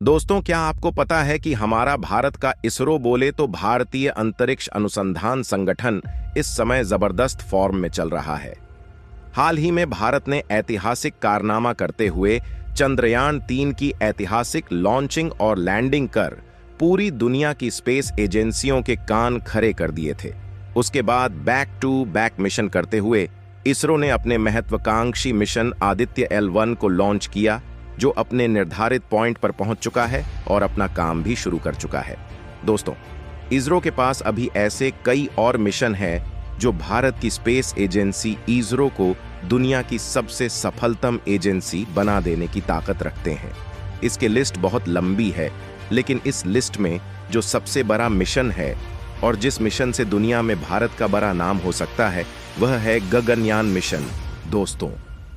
दोस्तों, क्या आपको पता है कि हमारा भारत का इसरो बोले तो भारतीय अंतरिक्ष अनुसंधान संगठन इस समय जबरदस्त फॉर्म में चल रहा है। हाल ही में भारत ने ऐतिहासिक कारनामा करते हुए चंद्रयान-3 की ऐतिहासिक लॉन्चिंग और लैंडिंग कर पूरी दुनिया की स्पेस एजेंसियों के कान खड़े कर दिए थे। उसके बाद बैक टू बैक मिशन करते हुए इसरो ने अपने महत्वाकांक्षी मिशन आदित्य L1 को लॉन्च किया, जो अपने निर्धारित पॉइंट पर पहुंच चुका है और अपना काम भी शुरू कर चुका है। दोस्तों, इसरो के पास अभी ऐसे कई और मिशन हैं जो भारत की स्पेस एजेंसी इसरो को दुनिया की सबसे सफलतम एजेंसी बना देने की ताकत रखते हैं। इसकी लिस्ट बहुत लंबी है, लेकिन इस लिस्ट में जो सबसे बड़ा मिशन है और जिस मिशन से दुनिया में भारत का बड़ा नाम हो सकता है, वह है गगनयान मिशन। दोस्तों,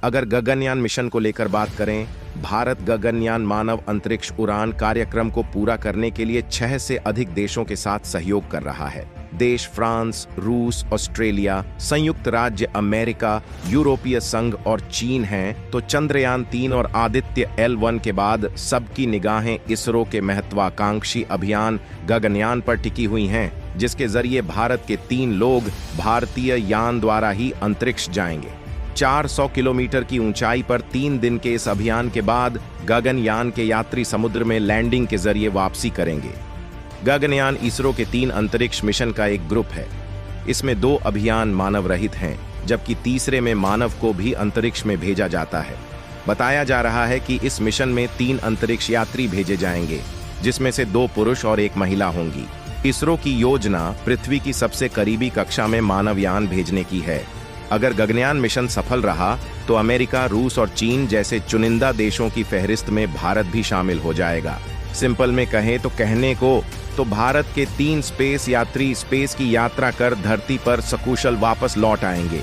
अगर गगनयान मिशन को लेकर बात करें, भारत गगनयान मानव अंतरिक्ष उड़ान कार्यक्रम को पूरा करने के लिए 6 से अधिक देशों के साथ सहयोग कर रहा है। देश फ्रांस, रूस, ऑस्ट्रेलिया, संयुक्त राज्य अमेरिका, यूरोपीय संघ और चीन हैं। तो चंद्रयान-3 और आदित्य L1 के बाद सबकी निगाहें इसरो के महत्वाकांक्षी अभियान गगनयान पर टिकी हुई हैं, जिसके जरिए भारत के 3 लोग भारतीय यान द्वारा ही अंतरिक्ष जाएंगे। 400 किलोमीटर की ऊंचाई पर 3 दिन के इस अभियान के बाद गगनयान के यात्री समुद्र में लैंडिंग के जरिए वापसी करेंगे। गगनयान इसरो के 3 अंतरिक्ष मिशन का एक ग्रुप है। इसमें 2 अभियान मानव रहित हैं, जबकि तीसरे में मानव को भी अंतरिक्ष में भेजा जाता है। बताया जा रहा है कि इस मिशन में 3 अंतरिक्ष यात्री भेजे जाएंगे, जिसमें से 2 पुरुष और 1 महिला होंगी। इसरो की योजना पृथ्वी की सबसे करीबी कक्षा में मानवयान भेजने की है। अगर गगनयान मिशन सफल रहा तो अमेरिका, रूस और चीन जैसे चुनिंदा देशों की फहरिस्त में भारत भी शामिल हो जाएगा। सिंपल में कहें तो कहने को तो भारत के 3 स्पेस यात्री स्पेस की यात्रा कर धरती पर सकुशल वापस लौट आएंगे।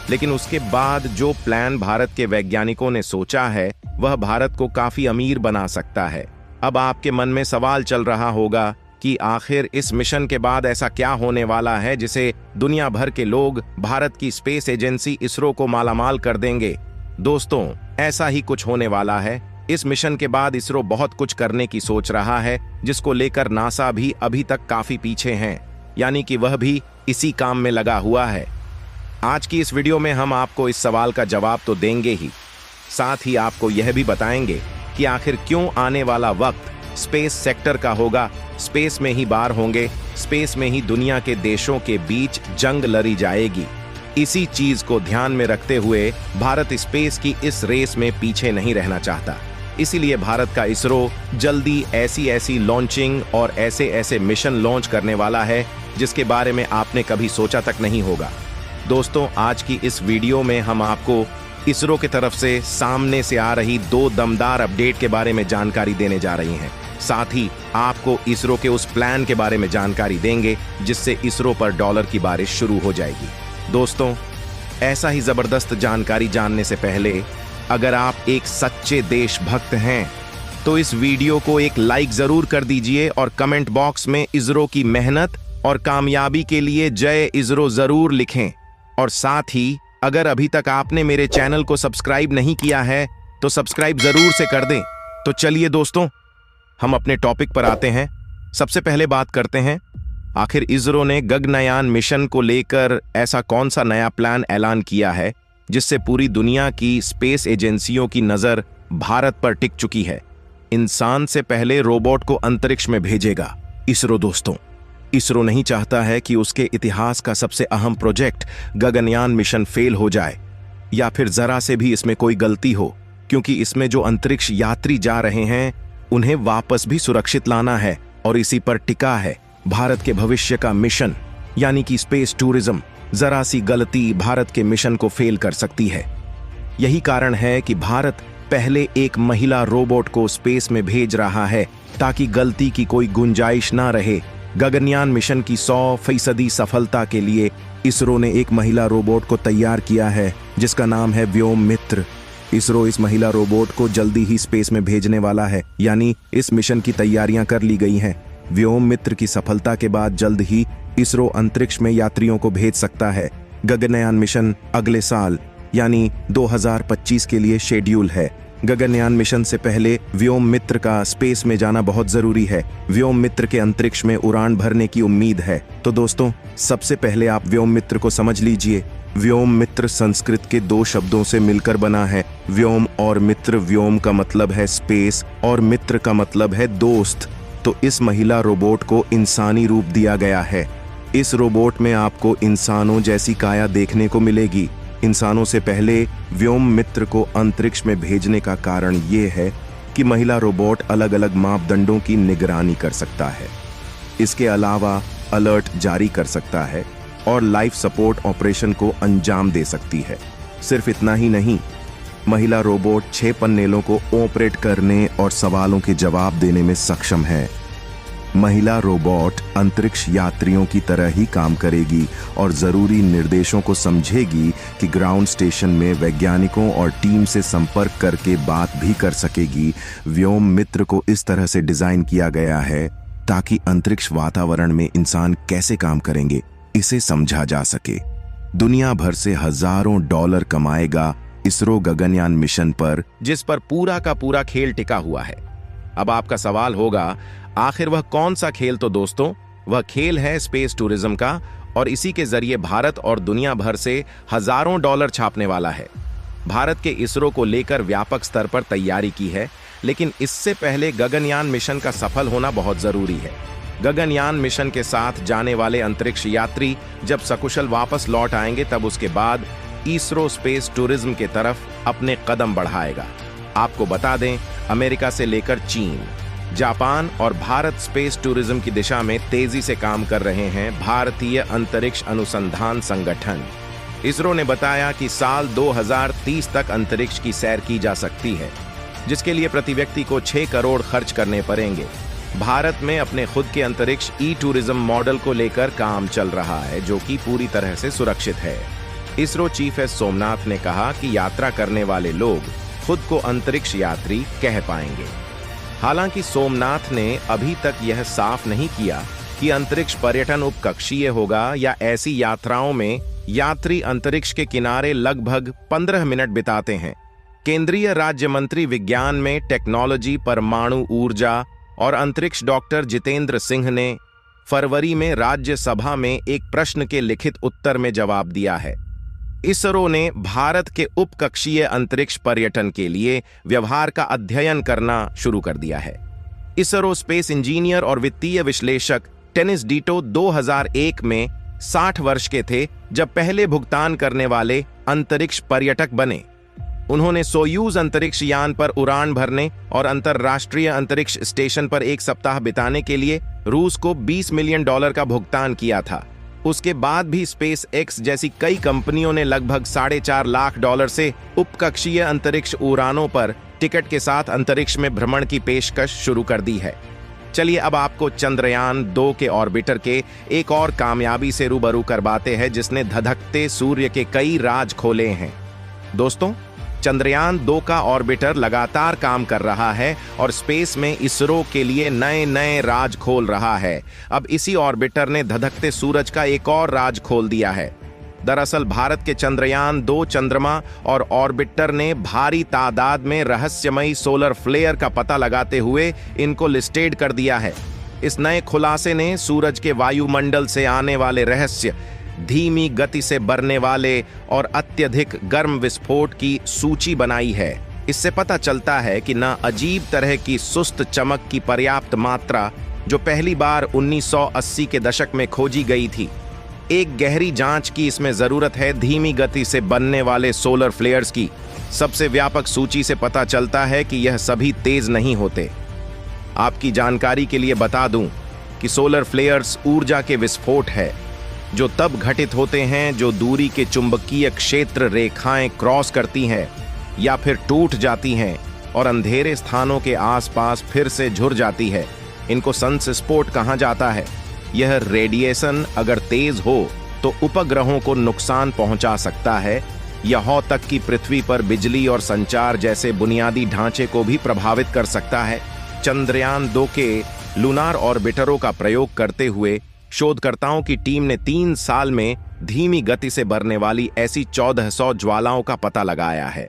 लेकिन उसके बाद जो प्लान भारत के वैज्ञानिकों ने सोचा है, वह भारत को काफी अमीर बना सकता है। अब आपके मन में सवाल चल रहा होगा कि आखिर इस मिशन के बाद ऐसा क्या होने वाला है जिसे दुनिया भर के लोग भारत की स्पेस एजेंसी इसरो को मालामाल कर देंगे। दोस्तों, ऐसा ही कुछ होने वाला है। इस मिशन के बाद इसरो बहुत कुछ करने की सोच रहा है, जिसको लेकर नासा भी अभी तक काफी पीछे हैं, यानी कि वह भी इसी काम में लगा हुआ है। आज की इस वीडियो में हम आपको इस सवाल का जवाब तो देंगे ही, साथ ही आपको यह भी बताएंगे कि आखिर क्यों आने वाला वक्त स्पेस सेक्टर का होगा। स्पेस में ही बार होंगे, स्पेस में ही दुनिया के देशों के बीच जंग लड़ी जाएगी। इसी चीज को ध्यान में रखते हुए भारत स्पेस की इस रेस में पीछे नहीं रहना चाहता। इसीलिए भारत का इसरो जल्दी ऐसी लॉन्चिंग और ऐसे मिशन लॉन्च करने वाला है, जिसके बारे में आपने कभी सोचा तक नहीं होगा। दोस्तों, आज की इस वीडियो में हम आपको इसरो की तरफ से सामने से आ रही 2 दमदार अपडेट के बारे में जानकारी देने जा रही हैं। साथ ही आपको इसरो के उस प्लान के बारे में जानकारी देंगे, जिससे इसरो पर डॉलर की बारिश शुरू हो जाएगी। दोस्तों, ऐसा ही जबरदस्त जानकारी जानने से पहले अगर आप एक सच्चे देशभक्त हैं तो इस वीडियो को एक लाइक जरूर कर दीजिए और कमेंट बॉक्स में इसरो की मेहनत और कामयाबी के लिए जय इसरो जरूर लिखें। और साथ ही अगर अभी तक आपने मेरे चैनल को सब्सक्राइब नहीं किया है तो सब्सक्राइब जरूर से कर दें। तो चलिए दोस्तों, हम अपने टॉपिक पर आते हैं। सबसे पहले बात करते हैं, आखिर इसरो ने गगनयान मिशन को लेकर ऐसा कौन सा नया प्लान ऐलान किया है जिससे पूरी दुनिया की स्पेस एजेंसियों की नजर भारत पर टिक चुकी है। इंसान से पहले रोबोट को अंतरिक्ष में भेजेगा इसरो। दोस्तों, इसरो नहीं चाहता है कि उसके इतिहास का सबसे अहम प्रोजेक्ट गगनयान मिशन फेल हो जाए, या फिर जरा से भी इसमें कोई गलती हो, क्योंकि इसमें जो अंतरिक्ष यात्री जा रहे हैं उन्हें वापस भी सुरक्षित लाना है और इसी पर टिका है भारत के भविष्य का मिशन, यानी कि स्पेस टूरिज्म। जरा सी गलती भारत के मिशन को फेल कर सकती है। यही कारण है कि भारत पहले एक महिला रोबोट को स्पेस में भेज रहा है, ताकि गलती की कोई गुंजाइश ना रहे। गगनयान मिशन की 100% सफलता के लिए इसरो ने एक महिला रोबोट को तैयार किया है, जिसका नाम है व्योम मित्र। इसरो इस महिला रोबोट को जल्दी ही स्पेस में भेजने वाला है, यानी इस मिशन की तैयारियां कर ली गई हैं। व्योम मित्र की सफलता के बाद जल्द ही इसरो अंतरिक्ष में यात्रियों को भेज सकता है। गगनयान मिशन अगले साल यानी 2025 के लिए शेड्यूल है। गगनयान मिशन से पहले व्योम मित्र का स्पेस में जाना बहुत जरूरी है। व्योम मित्र के अंतरिक्ष में उड़ान भरने की उम्मीद है। तो दोस्तों, सबसे पहले आप व्योम मित्र को समझ लीजिए। व्योम मित्र संस्कृत के दो शब्दों से मिलकर बना है, व्योम और मित्र। व्योम का मतलब है स्पेस और मित्र का मतलब है दोस्त। तो इस महिला रोबोट को इंसानी रूप दिया गया है। इस रोबोट में आपको इंसानों जैसी काया देखने को मिलेगी। इंसानों से पहले व्योम मित्र को अंतरिक्ष में भेजने का कारण ये है कि महिला रोबोट अलग अलग मापदंडों की निगरानी कर सकता है। इसके अलावा अलर्ट जारी कर सकता है और लाइफ सपोर्ट ऑपरेशन को अंजाम दे सकती है। सिर्फ इतना ही नहीं, महिला रोबोट 6 पन्नेलों को ऑपरेट करने और सवालों के जवाब देने में सक्षम है। महिला रोबोट अंतरिक्ष यात्रियों की तरह ही काम करेगी और जरूरी निर्देशों को समझेगी कि ग्राउंड स्टेशन में वैज्ञानिकों और टीम से संपर्क करके बात भी कर सकेगी। व्योम मित्र को इस तरह से डिजाइन किया गया है ताकि अंतरिक्ष वातावरण में इंसान कैसे काम करेंगे इसे समझा जा सके। दुनिया भर से हजारों डॉलर कमाएगा इसरो गगनयान मिशन पर, जिस पर पूरा का पूरा खेल टिका हुआ है। अब आपका सवाल होगा, आखिर वह कौन सा खेल? तो दोस्तों, वह खेल है स्पेस टूरिज्म का, और इसी के जरिए भारत और दुनिया भर से हजारों डॉलर छापने वाला है। भारत के इसरो को लेकर व्यापक स्तर पर तैयारी की है, लेकिन इससे पहले गगनयान मिशन का सफल होना बहुत जरूरी है। गगनयान मिशन के साथ जाने वाले अंतरिक्ष यात्री जब सकुशल वापस लौट आएंगे, तब उसके बाद इसरो स्पेस टूरिज्म के तरफ अपने कदम बढ़ाएगा। आपको बता दें, अमेरिका से लेकर चीन, जापान और भारत स्पेस टूरिज्म की दिशा में तेजी से काम कर रहे हैं। भारतीय अंतरिक्ष अनुसंधान संगठन इसरो ने बताया कि साल 2030 तक अंतरिक्ष की सैर की जा सकती है, जिसके लिए प्रति व्यक्ति को 6 करोड़ खर्च करने पड़ेंगे। भारत में अपने खुद के अंतरिक्ष टूरिज्म मॉडल को लेकर काम चल रहा है, जो कि पूरी तरह से सुरक्षित है। इसरो चीफ एस सोमनाथ ने कहा कि यात्रा करने वाले लोग खुद को अंतरिक्ष यात्री कह पाएंगे। हालांकि सोमनाथ ने अभी तक यह साफ नहीं किया कि अंतरिक्ष पर्यटन उपकक्षीय होगा या ऐसी यात्राओं में यात्री अंतरिक्ष के किनारे लगभग 15 मिनट बिताते हैं। केंद्रीय राज्य मंत्री विज्ञान में टेक्नोलॉजी, परमाणु ऊर्जा और अंतरिक्ष डॉक्टर जितेंद्र सिंह ने फरवरी में राज्यसभा में एक प्रश्न के लिखित उत्तर में जवाब दिया है। इसरो ने भारत के उपकक्षीय अंतरिक्ष पर्यटन के लिए व्यवहार का अध्ययन करना शुरू कर दिया है। इसरो स्पेस इंजीनियर और वित्तीय विश्लेषक टेनिस डीटो 2001 में 60 वर्ष के थे जब पहले भुगतान करने वाले अंतरिक्ष पर्यटक बने। उन्होंने सोयूज अंतरिक्ष यान पर उड़ान भरने और अंतर्राष्ट्रीय अंतरिक्ष स्टेशन पर 1 सप्ताह बिताने के लिए रूस को $20 मिलियन का भुगतान किया था। उसके बाद भी स्पेस एक्स जैसी कई कंपनियों ने लगभग $4.5 लाख से उपकक्षीय अंतरिक्ष उड़ानों पर टिकट के साथ अंतरिक्ष में भ्रमण की पेशकश शुरू कर दी है। चलिए अब आपको चंद्रयान 2 के ऑर्बिटर के एक और कामयाबी से रूबरू करवाते हैं, जिसने धधकते सूर्य के कई राज खोले हैं। दोस्तों, चंद्रयान 2 का ऑर्बिटर लगातार काम कर रहा है और स्पेस में इसरो के लिए नए नए राज खोल रहा है। अब इसी ऑर्बिटर ने धधकते सूरज का एक और राज खोल दिया है। दरअसल भारत के चंद्रयान 2 चंद्रमा और ऑर्बिटर ने भारी तादाद में रहस्यमयी सोलर फ्लेयर का पता लगाते हुए इनको लिस्टेड कर दिया है। इस नए खुलासे ने सूरज के वायुमंडल से आने वाले रहस्य, धीमी गति से बढ़ने वाले और अत्यधिक गर्म विस्फोट की सूची बनाई है। इससे पता चलता है कि न अजीब तरह की सुस्त चमक की पर्याप्त मात्रा जो पहली बार 1980 के दशक में खोजी गई थी। एक गहरी जांच की इसमें जरूरत है धीमी गति से बनने वाले सोलर फ्लेयर्स की। सबसे व्यापक सूची से पता चलता है कि यह सभी तेज नहीं होते। आपकी जानकारी के लिए बता दूं कि सोलर फ्लेयर्स ऊर्जा के विस्फोट है जो तब घटित होते हैं जो दूरी के चुंबकीय क्षेत्र रेखाएं क्रॉस करती हैं या फिर टूट जाती हैं और अंधेरे स्थानों के आसपास फिर से झुर जाती है। इनको सनस्पॉट कहा जाता है। यह रेडिएशन अगर तेज हो तो उपग्रहों को नुकसान पहुंचा सकता है। यहाँ तक कि पृथ्वी पर बिजली और संचार जैसे बुनियादी ढांचे को भी प्रभावित कर सकता है। चंद्रयान 2 के लूनार ऑर्बिटरों का प्रयोग करते हुए शोधकर्ताओं की टीम ने 3 साल में धीमी गति से बढ़ने वाली ऐसी 1400 ज्वालाओं का पता लगाया है।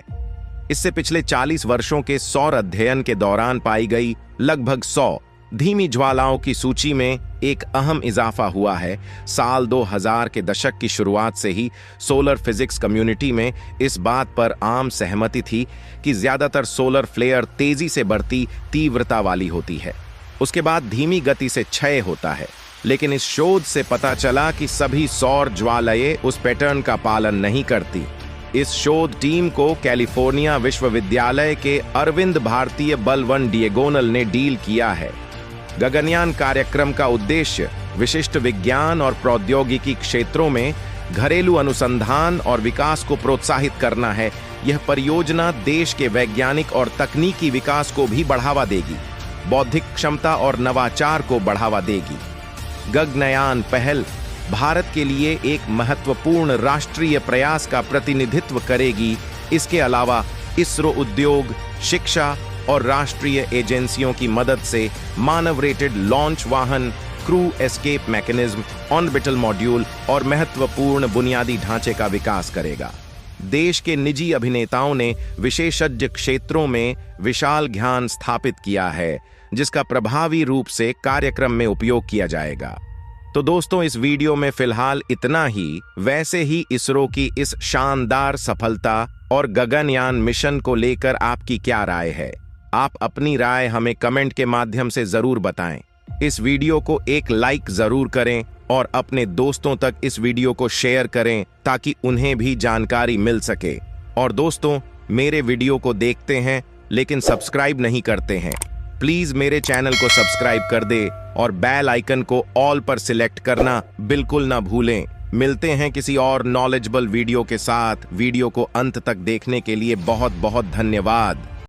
इससे पिछले 40 वर्षों के सौर अध्ययन के दौरान पाई गई लगभग 100 धीमी ज्वालाओं की सूची में एक अहम इजाफा हुआ है। साल 2000 के दशक की शुरुआत से ही सोलर फिजिक्स कम्युनिटी में इस बात पर आम सहमति थी कि ज्यादातर सोलर फ्लेयर तेजी से बढ़ती तीव्रता वाली होती है, उसके बाद धीमी गति से क्षय होता है। लेकिन इस शोध से पता चला कि सभी सौर ज्वालाएं उस पैटर्न का पालन नहीं करती। इस शोध टीम को कैलिफोर्निया विश्वविद्यालय के अरविंद भारतीय बलवन डिएगोनल ने डील किया है। गगनयान कार्यक्रम का उद्देश्य विशिष्ट विज्ञान और प्रौद्योगिकी क्षेत्रों में घरेलू अनुसंधान और विकास को प्रोत्साहित करना है। यह परियोजना देश के वैज्ञानिक और तकनीकी विकास को भी बढ़ावा देगी, बौद्धिक क्षमता और नवाचार को बढ़ावा देगी। गगनयान पहल भारत के लिए एक महत्वपूर्ण राष्ट्रीय प्रयास का प्रतिनिधित्व करेगी। इसके अलावा इसरो उद्योग, शिक्षा और राष्ट्रीय एजेंसियों की मदद से मानव रेटेड लॉन्च वाहन, crew escape mechanism, orbital module और महत्वपूर्ण बुनियादी ढांचे का विकास करेगा। देश के निजी अभिनेताओं ने विशेषज्ञ क्षेत्रों में विशाल ज्ञान स्थापित किया है, जिसका प्रभावी रूप से कार्यक्रम में उपयोग किया जाएगा। तो दोस्तों, इस वीडियो में फिलहाल इतना ही। वैसे ही इसरो की इस शानदार सफलता और गगनयान मिशन को लेकर आपकी क्या राय है? आप अपनी राय हमें कमेंट के माध्यम से जरूर बताएं। इस वीडियो को एक लाइक जरूर करें और अपने दोस्तों तक इस वीडियो को शेयर करें ताकि उन्हें भी जानकारी मिल सके। और दोस्तों, मेरे वीडियो को देखते हैं लेकिन सब्सक्राइब नहीं करते हैं, प्लीज मेरे चैनल को सब्सक्राइब कर दे और बेल आइकन को ऑल पर सिलेक्ट करना बिल्कुल ना भूलें। मिलते हैं किसी और नॉलेजेबल वीडियो के साथ। वीडियो को अंत तक देखने के लिए बहुत बहुत धन्यवाद।